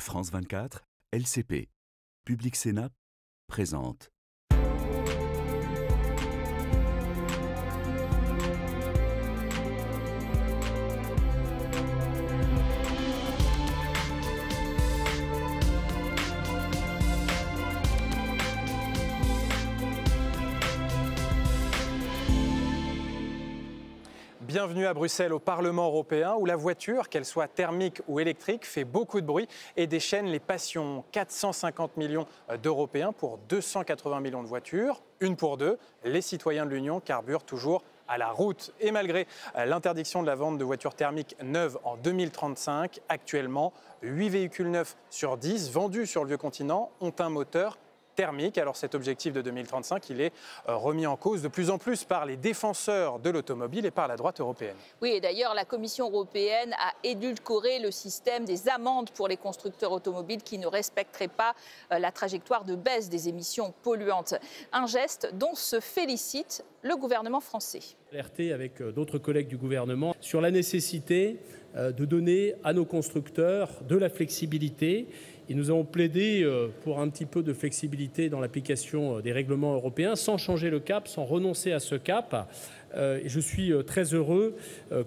France 24, LCP. Public Sénat présente. Bienvenue à Bruxelles, au Parlement européen, où la voiture, qu'elle soit thermique ou électrique, fait beaucoup de bruit et déchaîne les passions. 450 millions d'Européens pour 280 millions de voitures, une pour deux. Les citoyens de l'Union carburent toujours à la route. Et malgré l'interdiction de la vente de voitures thermiques neuves en 2035, actuellement, 8 véhicules neufs sur 10 vendus sur le vieux continent ont un moteur thermique. Alors cet objectif de 2035, il est remis en cause de plus en plus par les défenseurs de l'automobile et par la droite européenne. Oui, et d'ailleurs, la Commission européenne a édulcoré le système des amendes pour les constructeurs automobiles qui ne respecteraient pas la trajectoire de baisse des émissions polluantes. Un geste dont se félicite le gouvernement français. Alerté avec d'autres collègues du gouvernement sur la nécessité de donner à nos constructeurs de la flexibilité. Et nous avons plaidé pour un petit peu de flexibilité dans l'application des règlements européens, sans changer le cap, sans renoncer à ce cap. Et je suis très heureux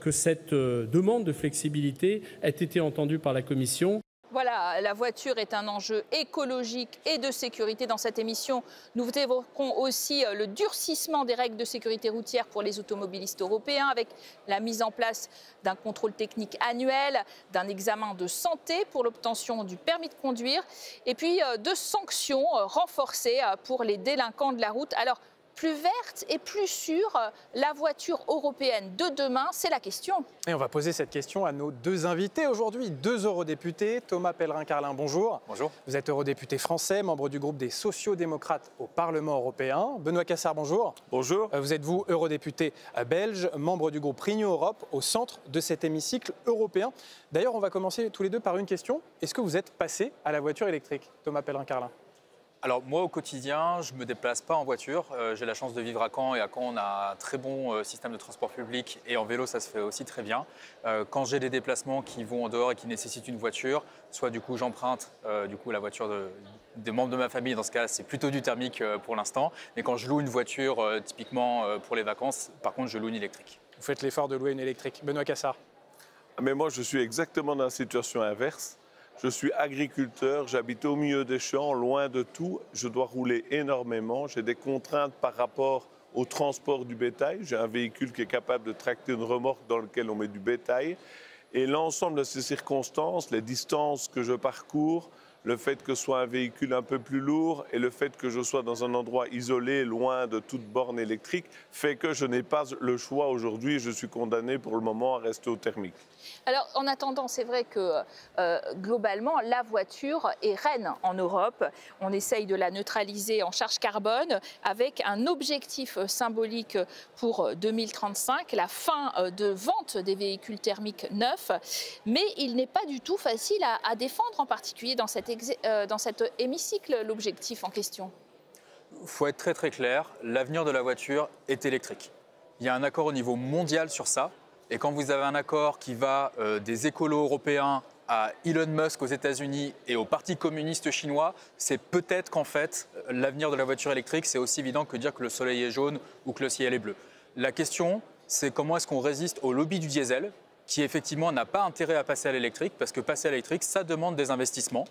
que cette demande de flexibilité ait été entendue par la Commission. Voilà, la voiture est un enjeu écologique et de sécurité. Dans cette émission, nous évoquerons aussi le durcissement des règles de sécurité routière pour les automobilistes européens, avec la mise en place d'un contrôle technique annuel, d'un examen de santé pour l'obtention du permis de conduire, et puis de sanctions renforcées pour les délinquants de la route. Alors, plus verte et plus sûre, la voiture européenne de demain, c'est la question. Et on va poser cette question à nos deux invités aujourd'hui, deux eurodéputés. Thomas Pellerin-Carlin, bonjour. Bonjour. Vous êtes eurodéputé français, membre du groupe des sociaux-démocrates au Parlement européen. Benoît Cassard, bonjour. Bonjour. Vous êtes, vous, eurodéputé belge, membre du groupe Renew Europe, au centre de cet hémicycle européen. D'ailleurs, on va commencer tous les deux par une question. Est-ce que vous êtes passé à la voiture électrique, Thomas Pellerin-Carlin? Alors moi au quotidien, je ne me déplace pas en voiture. J'ai la chance de vivre à Caen et à Caen on a un très bon système de transport public et en vélo ça se fait aussi très bien. Quand j'ai des déplacements qui vont en dehors et qui nécessitent une voiture, soit du coup j'emprunte la voiture des membres de ma famille, dans ce cas c'est plutôt du thermique pour l'instant. Mais quand je loue une voiture typiquement pour les vacances, par contre je loue une électrique. Vous faites l'effort de louer une électrique. Benoît Cassard. Mais moi je suis exactement dans la situation inverse. Je suis agriculteur, j'habite au milieu des champs, loin de tout. Je dois rouler énormément. J'ai des contraintes par rapport au transport du bétail. J'ai un véhicule qui est capable de tracter une remorque dans laquelle on met du bétail. Et l'ensemble de ces circonstances, les distances que je parcours, le fait que ce soit un véhicule un peu plus lourd et le fait que je sois dans un endroit isolé, loin de toute borne électrique, fait que je n'ai pas le choix aujourd'hui et je suis condamné pour le moment à rester au thermique. Alors, en attendant, c'est vrai que globalement, la voiture est reine en Europe. On essaye de la neutraliser en charge carbone avec un objectif symbolique pour 2035, la fin de vente des véhicules thermiques neufs. Mais il n'est pas du tout facile à défendre, en particulier dans cet hémicycle, l'objectif en question. Il faut être très très clair, l'avenir de la voiture est électrique. Il y a un accord au niveau mondial sur ça. Et quand vous avez un accord qui va des écolos européens à Elon Musk aux États-Unis et au Parti communiste chinois, c'est peut-être qu'en fait, l'avenir de la voiture électrique, c'est aussi évident que dire que le soleil est jaune ou que le ciel est bleu. La question, c'est comment est-ce qu'on résiste au lobby du diesel, qui effectivement n'a pas intérêt à passer à l'électrique, parce que passer à l'électrique, ça demande des investissements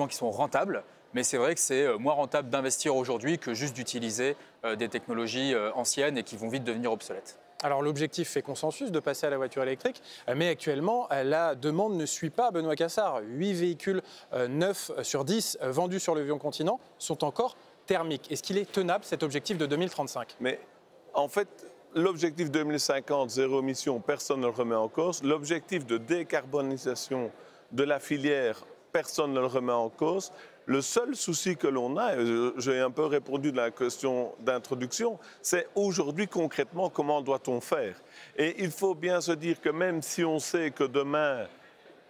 qui sont rentables. Mais c'est vrai que c'est moins rentable d'investir aujourd'hui que juste d'utiliser des technologies anciennes et qui vont vite devenir obsolètes. Alors l'objectif fait consensus de passer à la voiture électrique, mais actuellement la demande ne suit pas. Benoît Cassard, 8 véhicules neufs sur 10 vendus sur le vieux continent sont encore thermiques. Est-ce qu'il est tenable cet objectif de 2035? Mais en fait, l'objectif 2050, zéro émission, personne ne le remet en cause. L'objectif de décarbonisation de la filière, personne ne le remet en cause. Le seul souci que l'on a, j'ai un peu répondu dans la question d'introduction, c'est aujourd'hui concrètement comment doit-on faire? Et il faut bien se dire que même si on sait que demain,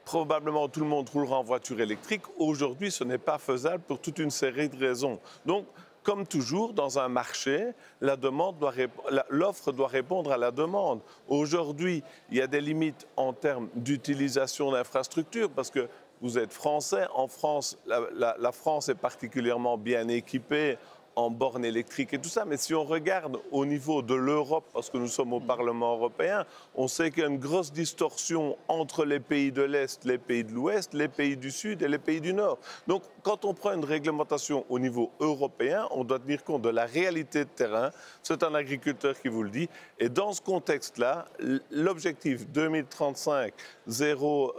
probablement tout le monde roulera en voiture électrique, aujourd'hui ce n'est pas faisable pour toute une série de raisons. Donc, comme toujours, dans un marché, l'offre doit répondre à la demande. Aujourd'hui, il y a des limites en termes d'utilisation d'infrastructures parce que vous êtes français. En France, la France est particulièrement bien équipée en bornes électriques et tout ça. Mais si on regarde au niveau de l'Europe, parce que nous sommes au Parlement européen, on sait qu'il y a une grosse distorsion entre les pays de l'Est, les pays de l'Ouest, les pays du Sud et les pays du Nord. Donc, quand on prend une réglementation au niveau européen, on doit tenir compte de la réalité de terrain. C'est un agriculteur qui vous le dit. Et dans ce contexte-là, l'objectif 2035, zéro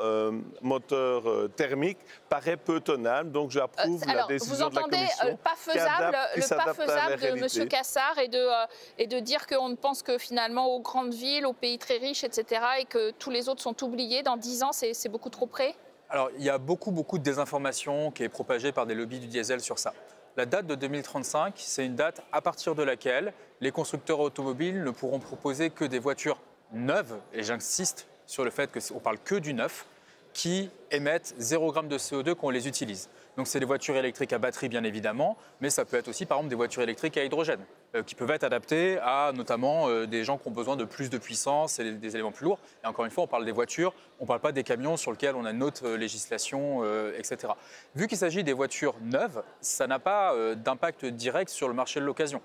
moteur thermique, paraît peu tenable. Donc, j'approuve la décision de la Commission. Vous entendez pas faisable de M. Cassard et de dire qu'on pense que finalement aux grandes villes, aux pays très riches, etc., et que tous les autres sont oubliés dans 10 ans, c'est beaucoup trop près? Alors, il y a beaucoup de désinformation qui est propagée par des lobbies du diesel sur ça. La date de 2035, c'est une date à partir de laquelle les constructeurs automobiles ne pourront proposer que des voitures neuves, et j'insiste sur le fait qu'on parle que du neuf, qui émettent 0 g de CO2 quand on les utilise. Donc c'est des voitures électriques à batterie bien évidemment, mais ça peut être aussi par exemple des voitures électriques à hydrogène, qui peuvent être adaptées à notamment des gens qui ont besoin de plus de puissance et des éléments plus lourds. Et encore une fois, on parle des voitures, on ne parle pas des camions sur lesquels on a une autre législation, etc. Vu qu'il s'agit des voitures neuves, ça n'a pas d'impact direct sur le marché de l'occasion.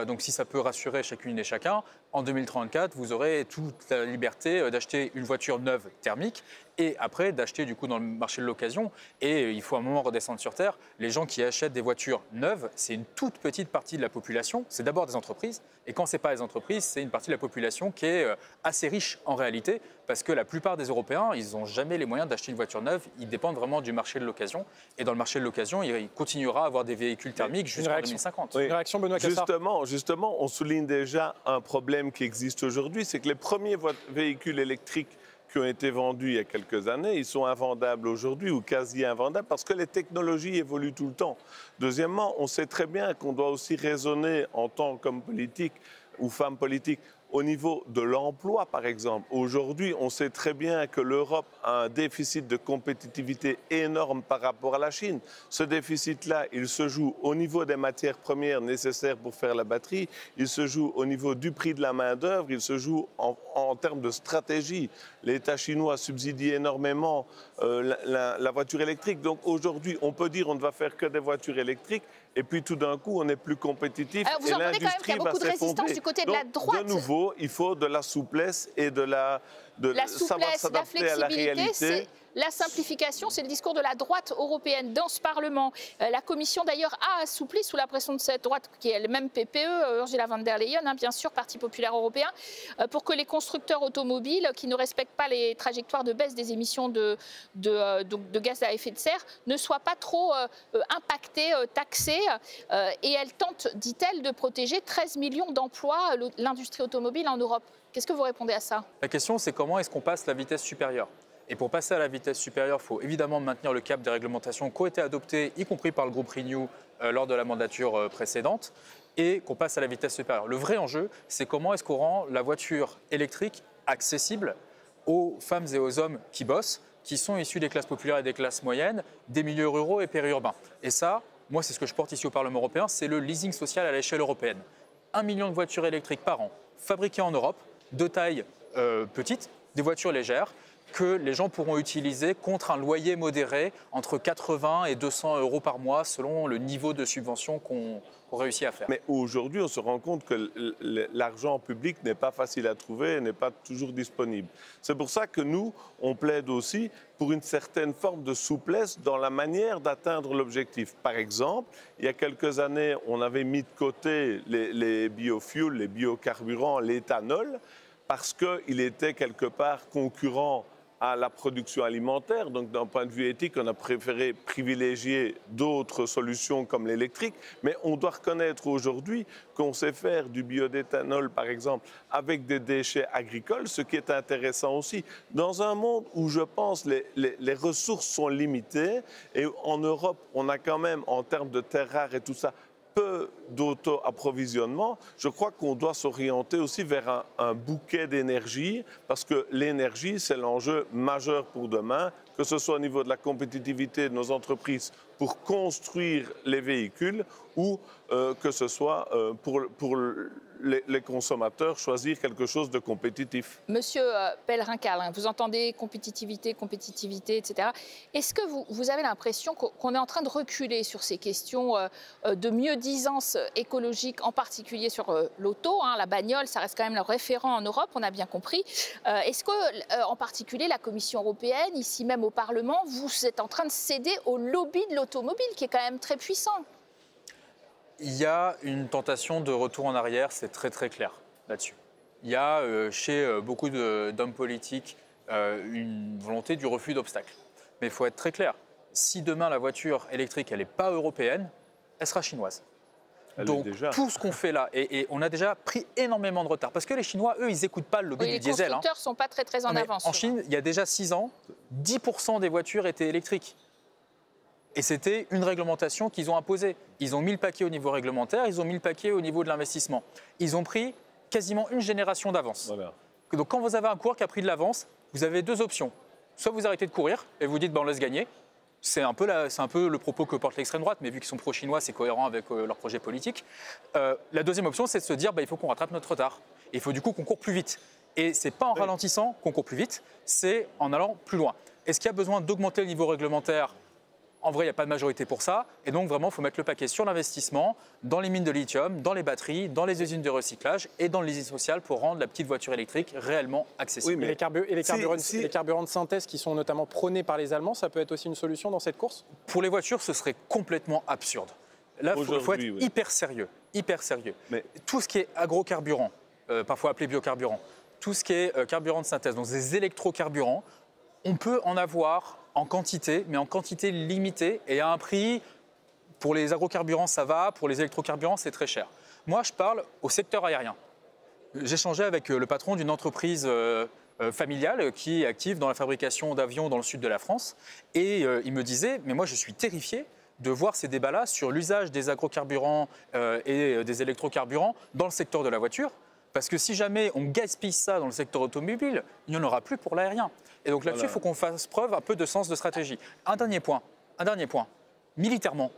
Donc si ça peut rassurer chacune et chacun, en 2034, vous aurez toute la liberté d'acheter une voiture neuve thermique et après d'acheter du coup dans le marché de l'occasion. Et il faut un moment redescendre sur terre. Les gens qui achètent des voitures neuves, c'est une toute petite partie de la population. C'est d'abord des entreprises. Et quand ce n'est pas les entreprises, c'est une partie de la population qui est assez riche en réalité. Parce que la plupart des Européens, ils n'ont jamais les moyens d'acheter une voiture neuve. Ils dépendent vraiment du marché de l'occasion. Et dans le marché de l'occasion, il continuera à avoir des véhicules thermiques jusqu'en 2050. Oui. Une réaction, Benoît Cassard. Justement, on souligne déjà un problème qui existe aujourd'hui, c'est que les premiers véhicules électriques qui ont été vendus il y a quelques années, ils sont invendables aujourd'hui ou quasi invendables parce que les technologies évoluent tout le temps. Deuxièmement, on sait très bien qu'on doit aussi raisonner en tant qu'homme politique ou femme politique au niveau de l'emploi, par exemple. Aujourd'hui, on sait très bien que l'Europe a un déficit de compétitivité énorme par rapport à la Chine. Ce déficit-là, il se joue au niveau des matières premières nécessaires pour faire la batterie, il se joue au niveau du prix de la main-d'œuvre, il se joue en termes de stratégie. L'État chinois subsidie énormément la voiture électrique. Donc aujourd'hui, on peut dire on ne va faire que des voitures électriques. Et puis tout d'un coup, on est plus compétitif et l'industrie va s'effondrer. Du côté de la droite. De nouveau, il faut de la souplesse et de savoir s'adapter à la réalité. La simplification, c'est le discours de la droite européenne dans ce Parlement. La Commission, d'ailleurs, a assoupli sous la pression de cette droite, qui est le même PPE, Ursula von der Leyen, bien sûr, Parti populaire européen, pour que les constructeurs automobiles qui ne respectent pas les trajectoires de baisse des émissions de gaz à effet de serre ne soient pas trop impactés, taxés. Et elle tente, dit-elle, de protéger 13 millions d'emplois, l'industrie automobile en Europe. Qu'est-ce que vous répondez à ça? La question, c'est comment est-ce qu'on passe la vitesse supérieure? Et pour passer à la vitesse supérieure, il faut évidemment maintenir le cap des réglementations qui ont été adoptées, y compris par le groupe Renew lors de la mandature précédente, et qu'on passe à la vitesse supérieure. Le vrai enjeu, c'est comment est-ce qu'on rend la voiture électrique accessible aux femmes et aux hommes qui bossent, qui sont issus des classes populaires et des classes moyennes, des milieux ruraux et périurbains. Et ça, moi, c'est ce que je porte ici au Parlement européen, c'est le leasing social à l'échelle européenne. 1 million de voitures électriques par an, fabriquées en Europe, de taille petite, des voitures légères, que les gens pourront utiliser contre un loyer modéré entre 80 et 200 euros par mois selon le niveau de subvention qu'on réussit à faire. Mais aujourd'hui, on se rend compte que l'argent public n'est pas facile à trouver, n'est pas toujours disponible. C'est pour ça que nous, on plaide aussi pour une certaine forme de souplesse dans la manière d'atteindre l'objectif. Par exemple, il y a quelques années, on avait mis de côté les biofuels, les biocarburants, l'éthanol, parce qu'il était quelque part concurrent à la production alimentaire. Donc d'un point de vue éthique, on a préféré privilégier d'autres solutions comme l'électrique. Mais on doit reconnaître aujourd'hui qu'on sait faire du biodéthanol, par exemple, avec des déchets agricoles, ce qui est intéressant aussi. Dans un monde où, je pense, les ressources sont limitées, et en Europe, on a quand même, en termes de terres rares et tout ça, peu d'auto-approvisionnement, je crois qu'on doit s'orienter aussi vers un bouquet d'énergie, parce que l'énergie, c'est l'enjeu majeur pour demain, que ce soit au niveau de la compétitivité de nos entreprises pour construire les véhicules ou que ce soit pour les consommateurs choisir quelque chose de compétitif. Monsieur Pellerin-Carlin, vous entendez compétitivité, compétitivité, etc. Est-ce que vous avez l'impression qu'on est en train de reculer sur ces questions de mieux-disance écologique, en particulier sur l'auto, hein, la bagnole, ça reste quand même le référent en Europe, on a bien compris. Est-ce que, en particulier, la Commission européenne, ici même au Parlement, vous êtes en train de céder au lobby de l'automobile, qui est quand même très puissant? Il y a une tentation de retour en arrière, c'est très très clair là-dessus. Il y a chez beaucoup d'hommes politiques une volonté du refus d'obstacles. Mais il faut être très clair, si demain la voiture électrique elle n'est pas européenne, elle sera chinoise. Donc tout ce qu'on fait là, et on a déjà pris énormément de retard, parce que les Chinois, eux, ils n'écoutent pas le lobby du diesel. Les constructeurs ne sont pas très en avance. En Chine, il y a déjà 6 ans, 10% des voitures étaient électriques. Et c'était une réglementation qu'ils ont imposée. Ils ont mis le paquet au niveau réglementaire, ils ont mis le paquet au niveau de l'investissement. Ils ont pris quasiment une génération d'avance. Voilà. Donc quand vous avez un coureur qui a pris de l'avance, vous avez 2 options. Soit vous arrêtez de courir et vous dites on laisse gagner. C'est un peu le propos que porte l'extrême droite, mais vu qu'ils sont pro-chinois, c'est cohérent avec leur projet politique. La deuxième option, c'est de se dire il faut qu'on rattrape notre retard. Et il faut du coup qu'on court plus vite. Et ce n'est pas en ralentissant qu'on court plus vite, c'est en allant plus loin. Est-ce qu'il y a besoin d'augmenter le niveau réglementaire ? En vrai, il n'y a pas de majorité pour ça. Et donc, vraiment, il faut mettre le paquet sur l'investissement, dans les mines de lithium, dans les batteries, dans les usines de recyclage et dans le leasing social pour rendre la petite voiture électrique réellement accessible. Oui, mais les carburants de synthèse qui sont notamment prônés par les Allemands, ça peut être aussi une solution dans cette course? Pour les voitures, ce serait complètement absurde. Là, il faut être hyper sérieux. Hyper sérieux. Mais tout ce qui est agrocarburant, parfois appelé biocarburant, tout ce qui est carburant de synthèse, donc des électrocarburants, on peut en avoir en quantité, mais en quantité limitée et à un prix, pour les agrocarburants ça va, pour les électrocarburants c'est très cher. Moi je parle au secteur aérien. J'échangeais avec le patron d'une entreprise familiale qui est active dans la fabrication d'avions dans le sud de la France et il me disait, mais moi je suis terrifié de voir ces débats-là sur l'usage des agrocarburants et des électrocarburants dans le secteur de la voiture. Parce que si jamais on gaspille ça dans le secteur automobile, il n'y en aura plus pour l'aérien. Et donc là-dessus, il faut qu'on fasse preuve un peu de sens de stratégie. Un dernier point. Militairement,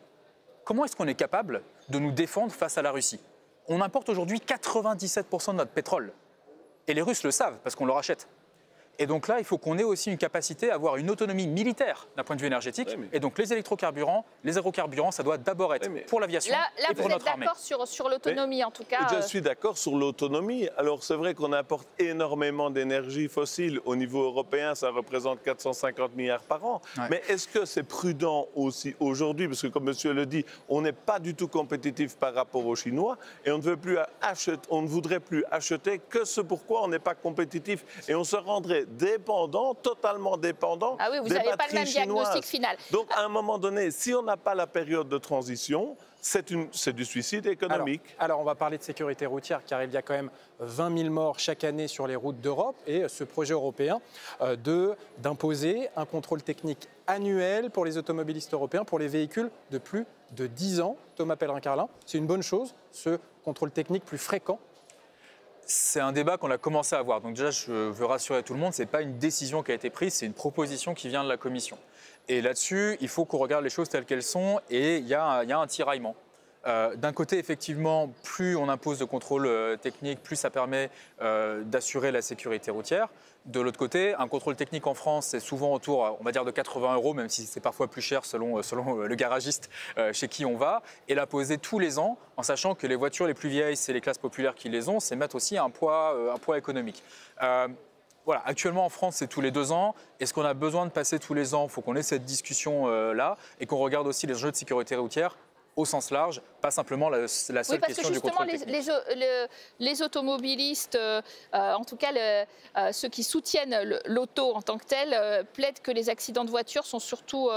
comment est-ce qu'on est capable de nous défendre face à la Russie? On importe aujourd'hui 97% de notre pétrole. Et les Russes le savent parce qu'on leur achète. Et donc là, il faut qu'on ait aussi une capacité à avoir une autonomie militaire d'un point de vue énergétique. Oui, et donc les électrocarburants, les agrocarburants, ça doit d'abord être pour l'aviation et pour notre armée. Là, vous êtes d'accord sur l'autonomie en tout cas? Je suis d'accord sur l'autonomie. Alors c'est vrai qu'on importe énormément d'énergie fossile. Au niveau européen, ça représente 450 milliards par an. Ouais. Mais est-ce que c'est prudent aussi aujourd'hui? Parce que comme monsieur le dit, on n'est pas du tout compétitif par rapport aux Chinois et on ne voudrait plus acheter que ce pourquoi on n'est pas compétitif. Et on se rendrait totalement dépendant des batteries chinoises. Ah oui, vous n'avez pas le même diagnostic final. Donc, à un moment donné, si on n'a pas la période de transition, c'est du suicide économique. Alors, on va parler de sécurité routière, car il y a quand même 20 000 morts chaque année sur les routes d'Europe. Et ce projet européen d'imposer un contrôle technique annuel pour les automobilistes européens, pour les véhicules de plus de 10 ans. Thomas Pellerin-Carlin, c'est une bonne chose, ce contrôle technique plus fréquent? C'est un débat qu'on a commencé à avoir. Donc déjà, je veux rassurer tout le monde, ce n'est pas une décision qui a été prise, c'est une proposition qui vient de la Commission. Et là-dessus, il faut qu'on regarde les choses telles qu'elles sont et il y a un tiraillement. D'un côté, effectivement, plus on impose de contrôle technique, plus ça permet d'assurer la sécurité routière. De l'autre côté, un contrôle technique en France, c'est souvent autour, on va dire, de 80 €, même si c'est parfois plus cher selon le garagiste chez qui on va. Et la poser tous les ans, en sachant que les voitures les plus vieilles, c'est les classes populaires qui les ont, c'est mettre aussi un poids économique. Voilà, actuellement en France, c'est tous les 2 ans. Est-ce qu'on a besoin de passer tous les ans? Il faut qu'on ait cette discussion-là et qu'on regarde aussi les enjeux de sécurité routière au sens large, pas simplement la seule question du contrôle technique. Oui, parce que justement, les automobilistes, en tout cas ceux qui soutiennent l'auto en tant que tel, plaident que les accidents de voiture sont surtout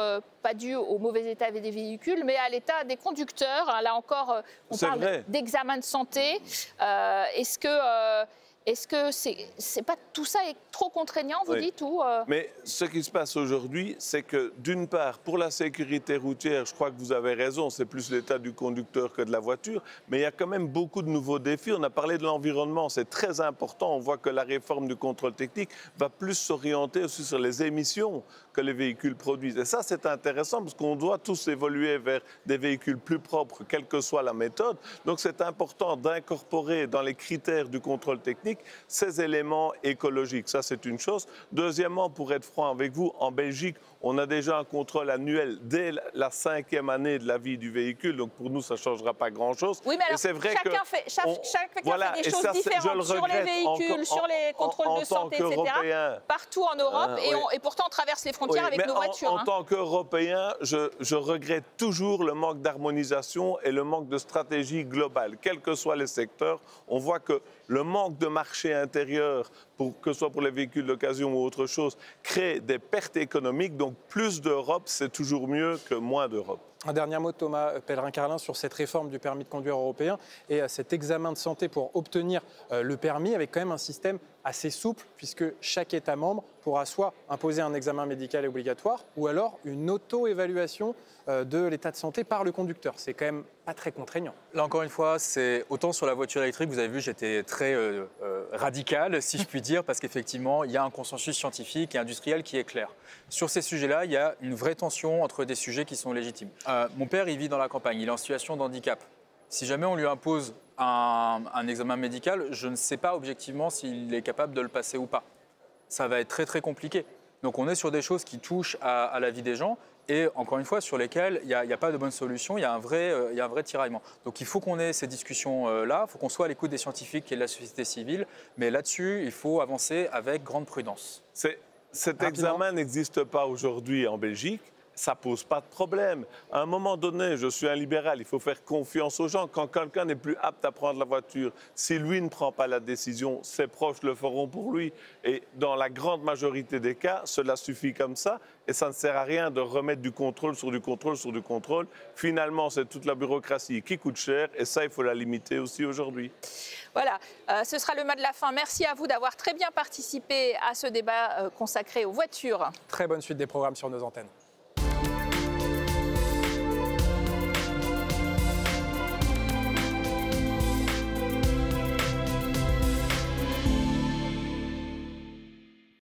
pas dus au mauvais état des véhicules, mais à l'état des conducteurs. Là encore, on parle d'examen de santé. Est-ce que Est-ce que c'est pas tout ça est trop contraignant, vous dites ou Mais ce qui se passe aujourd'hui, c'est que d'une part, pour la sécurité routière, je crois que vous avez raison, c'est plus l'état du conducteur que de la voiture, mais il y a quand même beaucoup de nouveaux défis. On a parlé de l'environnement, c'est très important. On voit que la réforme du contrôle technique va plus s'orienter aussi sur les émissions que les véhicules produisent. Et ça, c'est intéressant parce qu'on doit tous évoluer vers des véhicules plus propres, quelle que soit la méthode. Donc, c'est important d'incorporer dans les critères du contrôle technique ces éléments écologiques. Ça, c'est une chose. Deuxièmement, pour être franc avec vous, en Belgique, on a déjà un contrôle annuel dès la 5e année de la vie du véhicule. Donc, pour nous, ça ne changera pas grand-chose. Oui, mais alors, c'est vrai chacun fait des choses différentes sur les véhicules, sur les contrôles de santé, etc. Partout en Europe. Et pourtant, on traverse les frontières avec nos voitures. En tant qu'Européen, je regrette toujours le manque d'harmonisation et le manque de stratégie globale. Quels que soient les secteurs, on voit que le manque de marché intérieur, que ce soit pour les véhicules d'occasion ou autre chose, crée des pertes économiques. Donc plus d'Europe, c'est toujours mieux que moins d'Europe. Un dernier mot, Thomas Pellerin-Carlin, sur cette réforme du permis de conduire européen et cet examen de santé pour obtenir le permis, avec quand même un système assez souple, puisque chaque État membre pourra soit imposer un examen médical obligatoire ou alors une auto-évaluation de l'état de santé par le conducteur. C'est quand même pas très contraignant. Là, encore une fois, c'est autant sur la voiture électrique, vous avez vu, j'étais très radical, si je puis dire, parce qu'effectivement, il y a un consensus scientifique et industriel qui est clair. Sur ces sujets-là, il y a une vraie tension entre des sujets qui sont légitimes. Mon père, il vit dans la campagne, il est en situation de handicap. Si jamais on lui impose un examen médical, je ne sais pas objectivement s'il est capable de le passer ou pas. Ça va être très très compliqué. Donc on est sur des choses qui touchent à la vie des gens et encore une fois sur lesquelles il n'y a pas de bonne solution, il y a un vrai tiraillement. Donc il faut qu'on ait ces discussions-là, il faut qu'on soit à l'écoute des scientifiques et de la société civile, mais là-dessus il faut avancer avec grande prudence. Cet examen n'existe pas aujourd'hui en Belgique. Ça ne pose pas de problème. À un moment donné, je suis un libéral, il faut faire confiance aux gens. Quand quelqu'un n'est plus apte à prendre la voiture, si lui ne prend pas la décision, ses proches le feront pour lui. Et dans la grande majorité des cas, cela suffit comme ça. Et ça ne sert à rien de remettre du contrôle sur du contrôle sur du contrôle. Finalement, c'est toute la bureaucratie qui coûte cher. Et ça, il faut la limiter aussi aujourd'hui. Voilà, ce sera le mot de la fin. Merci à vous d'avoir très bien participé à ce débat consacré aux voitures. Très bonne suite des programmes sur nos antennes.